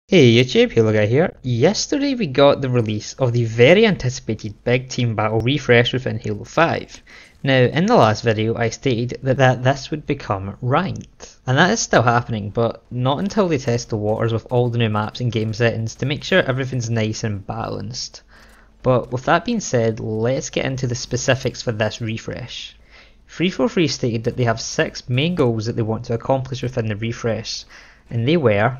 Hey YouTube, Halo Guy here. Yesterday we got the release of the very anticipated Big Team Battle refresh within Halo 5. Now, in the last video I stated that this would become ranked. And that is still happening, but not until they test the waters with all the new maps and game settings to make sure everything's nice and balanced. But with that being said, let's get into the specifics for this refresh. 343 stated that they have 6 main goals that they want to accomplish within the refresh, and they were: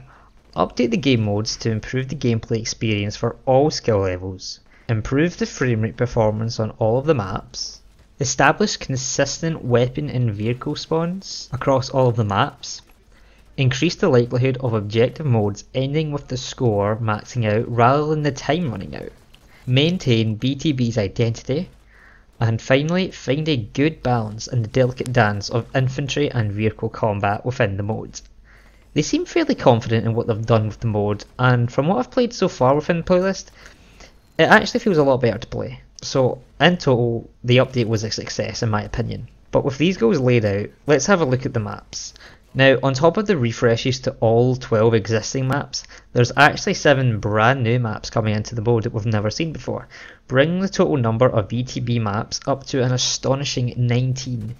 update the game modes to improve the gameplay experience for all skill levels, improve the framerate performance on all of the maps, establish consistent weapon and vehicle spawns across all of the maps, increase the likelihood of objective modes ending with the score maxing out rather than the time running out, maintain BTB's identity, and finally find a good balance in the delicate dance of infantry and vehicle combat within the modes. They seem fairly confident in what they've done with the mode, and from what I've played so far within the playlist, it actually feels a lot better to play. So in total, the update was a success in my opinion. But with these goals laid out, let's have a look at the maps. Now, on top of the refreshes to all 12 existing maps, there's actually 7 brand new maps coming into the mode that we've never seen before, bringing the total number of BTB maps up to an astonishing 19.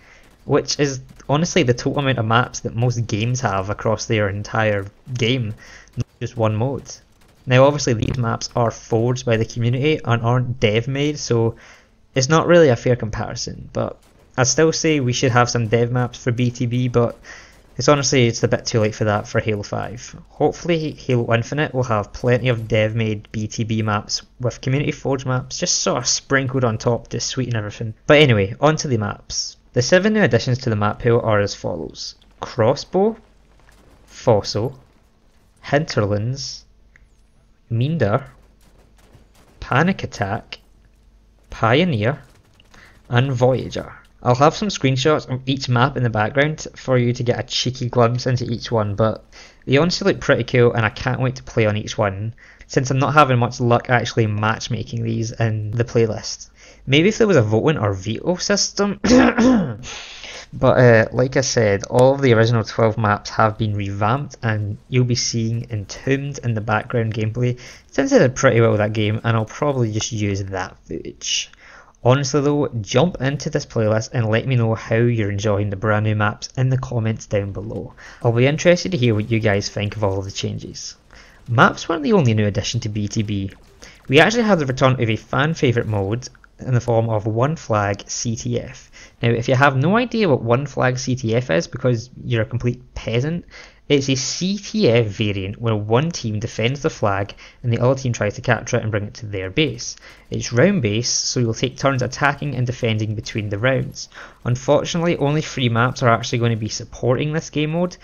Which is honestly the total amount of maps that most games have across their entire game, not just one mode. Now obviously these maps are forged by the community and aren't dev made, so it's not really a fair comparison, but I'd still say we should have some dev maps for BTB, but it's a bit too late for that for Halo 5. Hopefully Halo Infinite will have plenty of dev made BTB maps with community forged maps just sort of sprinkled on top to sweeten everything. But anyway, on to the maps. The 7 new additions to the map pool are as follows: Crossbow, Fossil, Hinterlands, Minder, Panic Attack, Pioneer, and Voyager. I'll have some screenshots of each map in the background for you to get a cheeky glimpse into each one, but they honestly look pretty cool and I can't wait to play on each one, since I'm not having much luck actually matchmaking these in the playlist. Maybe if there was a voting or veto system, but like I said, all of the original 12 maps have been revamped and you'll be seeing Entombed in the background gameplay, since I did pretty well with that game and I'll probably just use that footage. Honestly though, jump into this playlist and let me know how you're enjoying the brand new maps in the comments down below. I'll be interested to hear what you guys think of all of the changes. Maps weren't the only new addition to BTB. We actually had the return of a fan favourite mode in the form of One Flag CTF. Now if you have no idea what One Flag CTF is because you're a complete peasant, it's a CTF variant where one team defends the flag and the other team tries to capture it and bring it to their base. It's round based, so you'll take turns attacking and defending between the rounds. Unfortunately, only 3 maps are actually going to be supporting this game mode,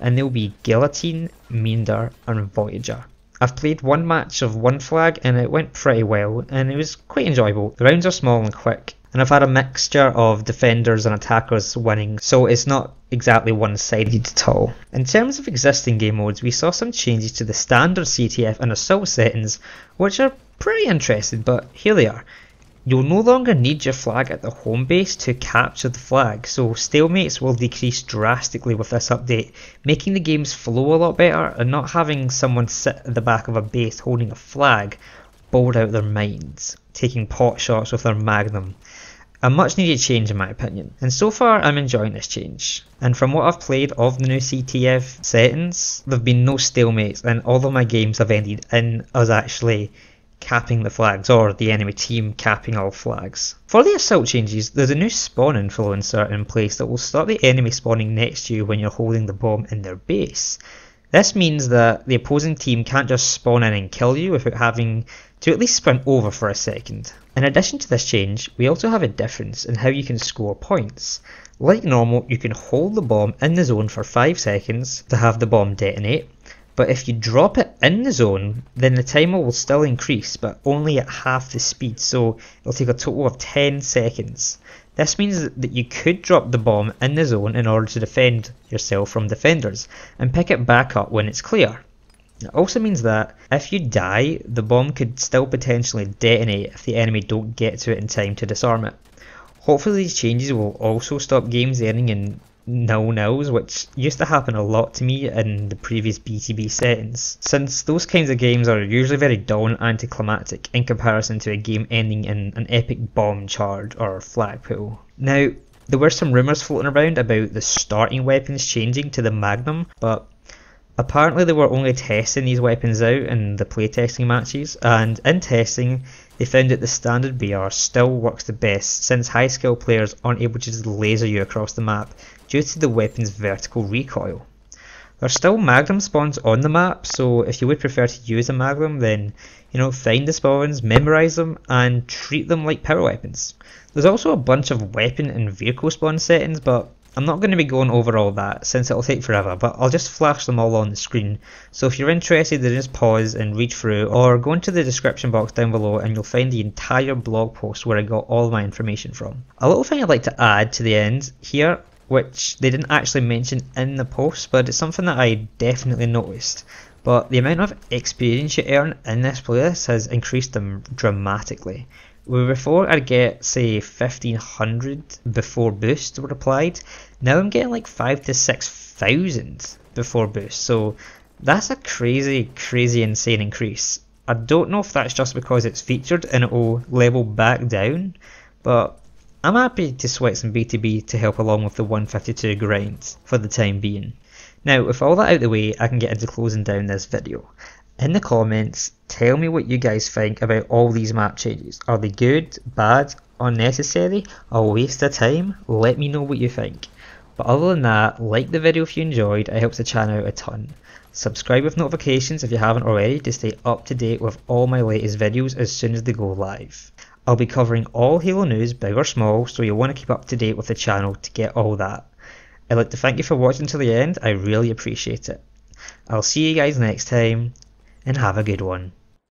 and they'll be Guillotine, Minder and Voyager. I've played one match of One Flag and it went pretty well and it was quite enjoyable. The rounds are small and quick, and I've had a mixture of defenders and attackers winning, so it's not exactly one-sided at all. In terms of existing game modes, we saw some changes to the standard CTF and assault settings, which are pretty interesting, but here they are. You'll no longer need your flag at the home base to capture the flag, so stalemates will decrease drastically with this update, making the games flow a lot better and not having someone sit at the back of a base holding a flag bored out their minds, taking pot shots with their Magnum. A much needed change in my opinion, and so far I'm enjoying this change. And from what I've played of the new CTF settings, there have been no stalemates and all of my games have ended in us actually capping the flags, or the enemy team capping all flags. For the assault changes, there's a new spawn inflow insert in place that will stop the enemy spawning next to you when you're holding the bomb in their base. This means that the opposing team can't just spawn in and kill you without having to at least sprint over for a second. In addition to this change, we also have a difference in how you can score points. Like normal, you can hold the bomb in the zone for 5 seconds to have the bomb detonate, but if you drop it in the zone, then the timer will still increase, but only at half the speed, so it'll take a total of 10 seconds. This means that you could drop the bomb in the zone in order to defend yourself from defenders, and pick it back up when it's clear. It also means that if you die, the bomb could still potentially detonate if the enemy don't get to it in time to disarm it. Hopefully these changes will also stop games ending in nils, which used to happen a lot to me in the previous BTB settings, since those kinds of games are usually very dull and anticlimactic in comparison to a game ending in an epic bomb charge or flag pull. Now, there were some rumours floating around about the starting weapons changing to the Magnum, but apparently they were only testing these weapons out in the playtesting matches, and in testing they found that the standard BR still works the best since high skill players aren't able to just laser you across the map due to the weapon's vertical recoil. There's still Magnum spawns on the map, so if you would prefer to use a Magnum, then find the spawns, memorise them, and treat them like power weapons. There's also a bunch of weapon and vehicle spawn settings, but I'm not going to be going over all that since it'll take forever, but I'll just flash them all on the screen. So if you're interested, then just pause and read through, or go into the description box down below and you'll find the entire blog post where I got all my information from. A little thing I'd like to add to the end here, which they didn't actually mention in the post, but it's something that I definitely noticed. But the amount of experience you earn in this playlist has increased them dramatically. Where before I'd get say 1500 before boosts were applied, now I'm getting like 5 to 6,000 before boosts, so that's a crazy insane increase. I don't know if that's just because it's featured and it will level back down, but I'm happy to sweat some BTB to help along with the 152 grind for the time being. Now with all that out of the way, I can get into closing down this video. In the comments, tell me what you guys think about all these map changes. Are they good, bad, unnecessary, a waste of time? Let me know what you think. But other than that, like the video if you enjoyed, it helps the channel out a ton. Subscribe with notifications if you haven't already to stay up to date with all my latest videos as soon as they go live. I'll be covering all Halo news, big or small, so you'll want to keep up to date with the channel to get all that. I'd like to thank you for watching till the end, I really appreciate it. I'll see you guys next time, and have a good one.